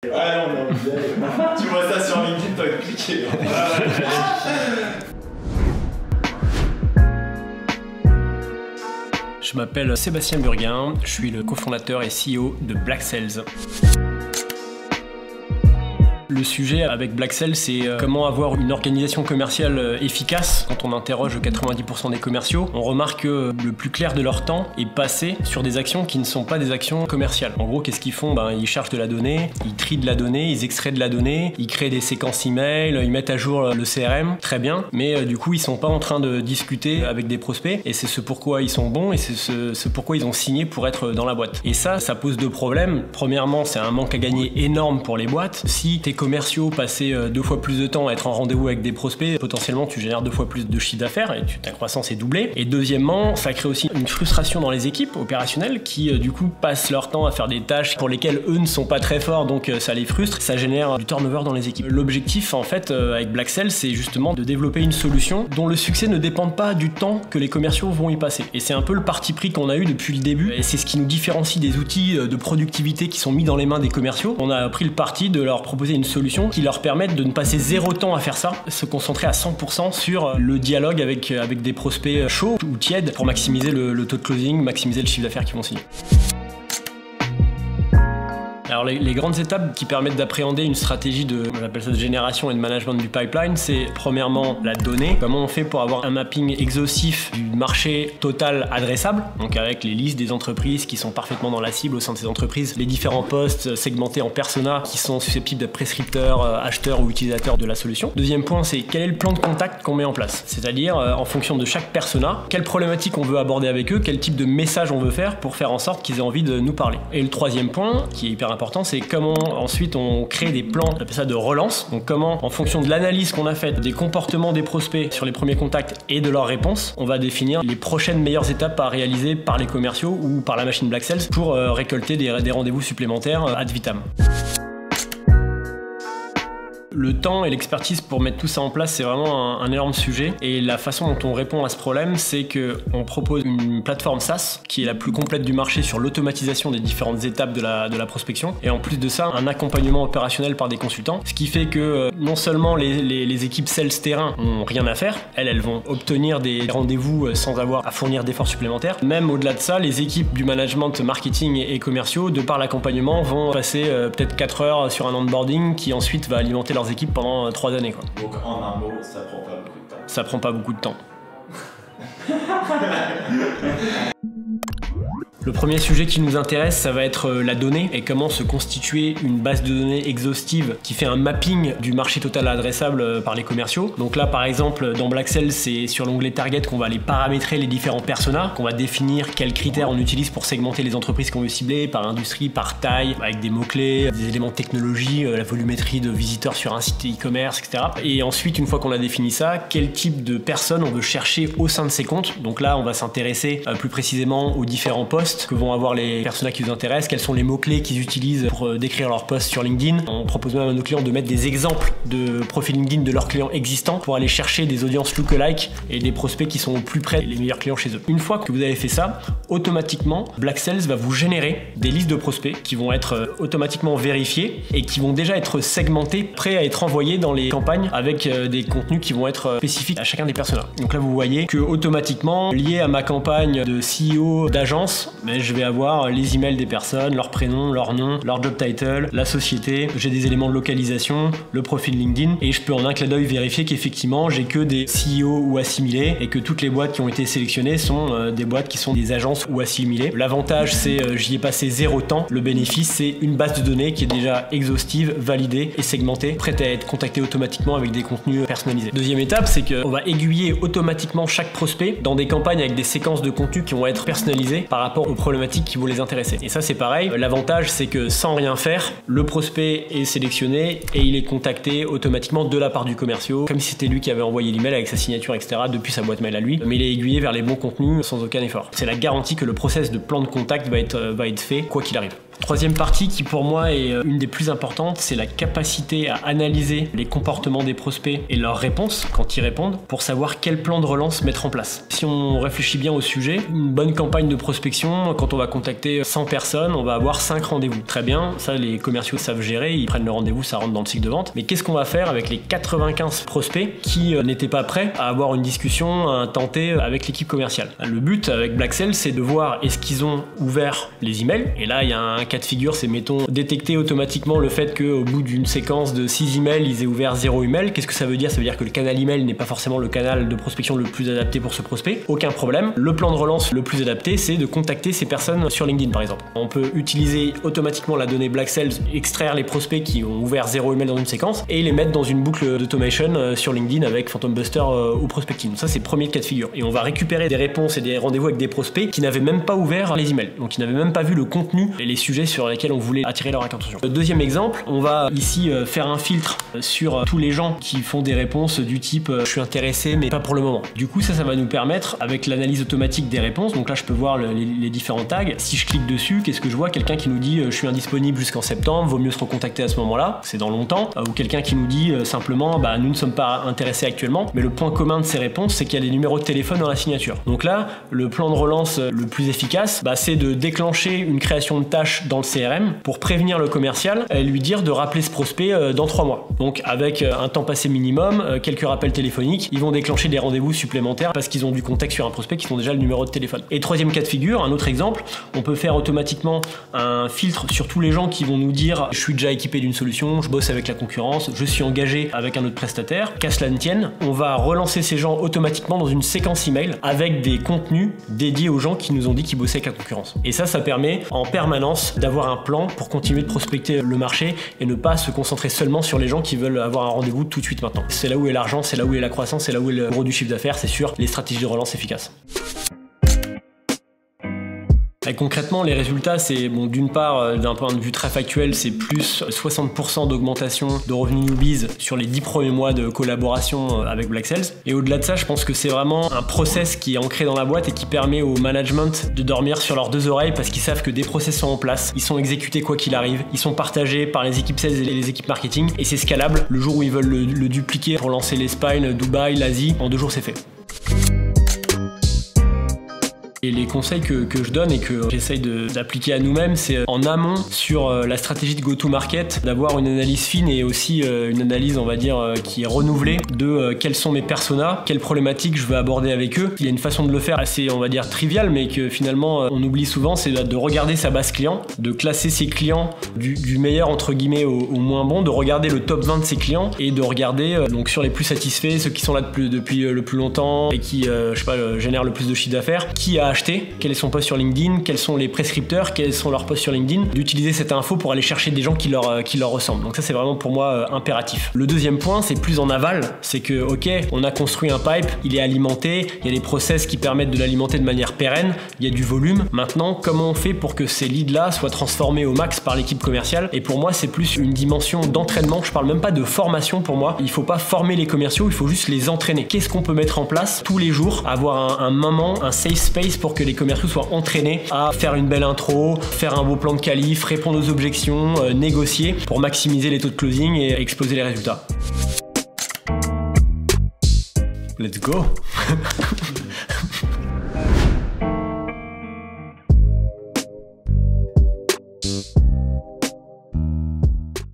Ah non, tu vois ça sur LinkedIn, t'as cliqué. Je m'appelle Sébastien Burguin, je suis le cofondateur et CEO de Black Sales. Le sujet avec Black Sales, c'est comment avoir une organisation commerciale efficace. Quand on interroge 90% des commerciaux, on remarque que le plus clair de leur temps est passé sur des actions qui ne sont pas des actions commerciales. En gros, qu'est-ce qu'ils font? Ils cherchent de la donnée, ils trient de la donnée, ils extraient de la donnée, ils créent des séquences email, ils mettent à jour le CRM, très bien, mais du coup, ils sont pas en train de discuter avec des prospects et c'est ce pourquoi ils sont bons et c'est ce pourquoi ils ont signé pour être dans la boîte. Et ça pose deux problèmes. Premièrement, c'est un manque à gagner énorme pour les boîtes. Si tes commerciaux passaient 2 fois plus de temps à être en rendez-vous avec des prospects, potentiellement tu génères 2 fois plus de chiffre d'affaires et ta croissance est doublée. Et deuxièmement, ça crée aussi une frustration dans les équipes opérationnelles qui du coup passent leur temps à faire des tâches pour lesquelles eux ne sont pas très forts, donc ça les frustre, ça génère du turnover dans les équipes. L'objectif en fait avec Black Sales, c'est justement de développer une solution dont le succès ne dépend pas du temps que les commerciaux vont y passer. Et c'est un peu le parti pris qu'on a eu depuis le début et c'est ce qui nous différencie des outils de productivité qui sont mis dans les mains des commerciaux. On a pris le parti de leur proposer une solution qui leur permettent de ne passer 0 temps à faire ça, se concentrer à 100% sur le dialogue avec des prospects chauds ou tièdes pour maximiser le taux de closing, maximiser le chiffre d'affaires qu'ils vont signer. Alors les grandes étapes qui permettent d'appréhender une stratégie on appelle ça de génération et de management du pipeline, c'est premièrement la donnée. Comment on fait pour avoir un mapping exhaustif du marché total adressable, donc avec les listes des entreprises qui sont parfaitement dans la cible au sein de ces entreprises, les différents postes segmentés en personas qui sont susceptibles d'être prescripteurs, acheteurs ou utilisateurs de la solution. Deuxième point, c'est quel est le plan de contact qu'on met en place, c'est-à-dire en fonction de chaque persona, quelle problématique on veut aborder avec eux, quel type de message on veut faire pour faire en sorte qu'ils aient envie de nous parler. Et le troisième point, qui est hyper important, c'est comment ensuite on crée des plans, on appelle ça de relance. Donc comment, en fonction de l'analyse qu'on a faite des comportements des prospects sur les premiers contacts et de leurs réponses, on va définir les prochaines meilleures étapes à réaliser par les commerciaux ou par la machine Black Sales pour récolter des rendez-vous supplémentaires ad vitam. Le temps et l'expertise pour mettre tout ça en place, c'est vraiment un énorme sujet. Et la façon dont on répond à ce problème, c'est qu'on propose une plateforme SaaS qui est la plus complète du marché sur l'automatisation des différentes étapes de la prospection. Et en plus de ça, un accompagnement opérationnel par des consultants. Ce qui fait que non seulement les équipes sales terrain n'ont rien à faire, elles vont obtenir des rendez-vous sans avoir à fournir d'efforts supplémentaires. Même au-delà de ça, les équipes du management marketing et commerciaux, de par l'accompagnement, vont passer peut-être 4 heures sur un onboarding qui ensuite va alimenter leurs équipes pendant 3 années. Quoi. Donc en un mot, ça prend pas beaucoup de temps. Ça prend pas beaucoup de temps. Le premier sujet qui nous intéresse, ça va être la donnée et comment se constituer une base de données exhaustive qui fait un mapping du marché total adressable par les commerciaux. Donc là, par exemple, dans Black Sales, c'est sur l'onglet Target qu'on va aller paramétrer les différents personas, qu'on va définir quels critères on utilise pour segmenter les entreprises qu'on veut cibler, par industrie, par taille, avec des mots-clés, des éléments de technologie, la volumétrie de visiteurs sur un site e-commerce, etc. Et ensuite, une fois qu'on a défini ça, quel type de personnes on veut chercher au sein de ces comptes. Donc là, on va s'intéresser plus précisément aux différents postes que vont avoir les personas qui nous intéressent, quels sont les mots-clés qu'ils utilisent pour décrire leurs posts sur LinkedIn. On propose même à nos clients de mettre des exemples de profils LinkedIn de leurs clients existants pour aller chercher des audiences lookalike et des prospects qui sont au plus près des meilleurs clients chez eux. Une fois que vous avez fait ça, automatiquement, Black Sales va vous générer des listes de prospects qui vont être automatiquement vérifiés et qui vont déjà être segmentés, prêts à être envoyés dans les campagnes avec des contenus qui vont être spécifiques à chacun des personas. Donc là, vous voyez que automatiquement, lié à ma campagne de CEO d'agence, je vais avoir les emails des personnes, leur prénom, leur nom, leur job title, la société, j'ai des éléments de localisation, le profil LinkedIn et je peux en un clin d'œil vérifier qu'effectivement j'ai que des CEO ou assimilés et que toutes les boîtes qui ont été sélectionnées sont des boîtes qui sont des agences ou assimilées. L'avantage c'est j'y ai passé 0 temps, le bénéfice c'est une base de données qui est déjà exhaustive, validée et segmentée, prête à être contactée automatiquement avec des contenus personnalisés. Deuxième étape, c'est qu'on va aiguiller automatiquement chaque prospect dans des campagnes avec des séquences de contenus qui vont être personnalisées par rapport aux problématiques qui vont les intéresser. Et ça c'est pareil, l'avantage c'est que sans rien faire, le prospect est sélectionné et il est contacté automatiquement de la part du commercial, comme si c'était lui qui avait envoyé l'email avec sa signature, etc. depuis sa boîte mail à lui, mais il est aiguillé vers les bons contenus sans aucun effort. C'est la garantie que le process de plan de contact va être fait quoi qu'il arrive. Troisième partie qui pour moi est une des plus importantes, c'est la capacité à analyser les comportements des prospects et leurs réponses quand ils répondent pour savoir quel plan de relance mettre en place. Si on réfléchit bien au sujet, une bonne campagne de prospection, quand on va contacter 100 personnes, on va avoir 5 rendez-vous. Très bien, ça les commerciaux savent gérer, ils prennent le rendez-vous, ça rentre dans le cycle de vente. Mais qu'est-ce qu'on va faire avec les 95 prospects qui n'étaient pas prêts à avoir une discussion, à tenter avec l'équipe commerciale? Le but avec Blackcell, c'est de voir est-ce qu'ils ont ouvert les emails. Et là, il y a un cas de figure, c'est mettons détecter automatiquement le fait qu'au bout d'une séquence de 6 emails, ils aient ouvert 0 email. Qu'est-ce que ça veut dire? Ça veut dire que le canal email n'est pas forcément le canal de prospection le plus adapté pour ce prospect. Aucun problème. Le plan de relance le plus adapté, c'est de contacter ces personnes sur LinkedIn par exemple. On peut utiliser automatiquement la donnée Blackcell, extraire les prospects qui ont ouvert 0 email dans une séquence et les mettre dans une boucle d'automation sur LinkedIn avec Phantom Buster ou Prospecting. Ça, c'est le premier cas de figure. Et on va récupérer des réponses et des rendez-vous avec des prospects qui n'avaient même pas ouvert les emails. Donc, qui n'avaient même pas vu le contenu et les sujets sur lesquels on voulait attirer leur attention. Deuxième exemple, on va ici faire un filtre sur tous les gens qui font des réponses du type je suis intéressé mais pas pour le moment. Du coup, ça va nous permettre avec l'analyse automatique des réponses. Donc là, je peux voir les différents tags. Si je clique dessus, qu'est-ce que je vois? Quelqu'un qui nous dit je suis indisponible jusqu'en septembre, vaut mieux se recontacter à ce moment-là, c'est dans longtemps. Ou quelqu'un qui nous dit simplement nous ne sommes pas intéressés actuellement. Mais le point commun de ces réponses, c'est qu'il y a des numéros de téléphone dans la signature. Donc là, le plan de relance le plus efficace, c'est de déclencher une création de tâche dans le CRM pour prévenir le commercial et lui dire de rappeler ce prospect dans 3 mois. Donc avec un temps passé minimum, quelques rappels téléphoniques, ils vont déclencher des rendez-vous supplémentaires parce qu'ils ont du contact sur un prospect qui ont déjà le numéro de téléphone. Et troisième cas de figure, un autre exemple, on peut faire automatiquement un filtre sur tous les gens qui vont nous dire je suis déjà équipé d'une solution, je bosse avec la concurrence, je suis engagé avec un autre prestataire, qu'à cela ne tienne, on va relancer ces gens automatiquement dans une séquence email avec des contenus dédiés aux gens qui nous ont dit qu'ils bossaient avec la concurrence. Et ça permet en permanence d'avoir un plan pour continuer de prospecter le marché et ne pas se concentrer seulement sur les gens qui veulent avoir un rendez-vous tout de suite maintenant. C'est là où est l'argent, c'est là où est la croissance, c'est là où est le gros du chiffre d'affaires, c'est sur les stratégies de relance efficaces. Et concrètement, les résultats, c'est d'une part, d'un point de vue très factuel, c'est plus 60% d'augmentation de revenus newbies sur les 10 premiers mois de collaboration avec Blackcell. Et au-delà de ça, je pense que c'est vraiment un process qui est ancré dans la boîte et qui permet au management de dormir sur leurs 2 oreilles parce qu'ils savent que des process sont en place, ils sont exécutés quoi qu'il arrive, ils sont partagés par les équipes sales et les équipes marketing et c'est scalable. Le jour où ils veulent le dupliquer pour lancer l'Espagne, Dubaï, l'Asie, en 2 jours c'est fait. Et les conseils que je donne et que j'essaye d'appliquer à nous-mêmes, c'est en amont sur la stratégie de go-to-market, d'avoir une analyse fine et aussi une analyse, on va dire, qui est renouvelée de quels sont mes personas, quelles problématiques je veux aborder avec eux. Il y a une façon de le faire assez, on va dire, triviale, mais que finalement on oublie souvent, c'est de regarder sa base client, de classer ses clients du meilleur entre guillemets au moins bon, de regarder le top 20 de ses clients et de regarder donc sur les plus satisfaits, ceux qui sont là depuis le plus longtemps et qui, je sais pas, génèrent le plus de chiffre d'affaires, qui a acheté, quel est son post sur LinkedIn, quels sont les prescripteurs, quels sont leurs posts sur LinkedIn, d'utiliser cette info pour aller chercher des gens qui leur ressemblent. Donc ça, c'est vraiment pour moi impératif. Le deuxième point, c'est plus en aval, c'est que ok, on a construit un pipe, il est alimenté, il y a des process qui permettent de l'alimenter de manière pérenne, il y a du volume. Maintenant, comment on fait pour que ces leads-là soient transformés au max par l'équipe commerciale? Et pour moi, c'est plus une dimension d'entraînement. Je parle même pas de formation pour moi. Il faut pas former les commerciaux, il faut juste les entraîner. Qu'est-ce qu'on peut mettre en place tous les jours? Avoir un moment, un safe space pour que les commerciaux soient entraînés à faire une belle intro, faire un beau plan de qualif, répondre aux objections, négocier pour maximiser les taux de closing et exploser les résultats. Let's go.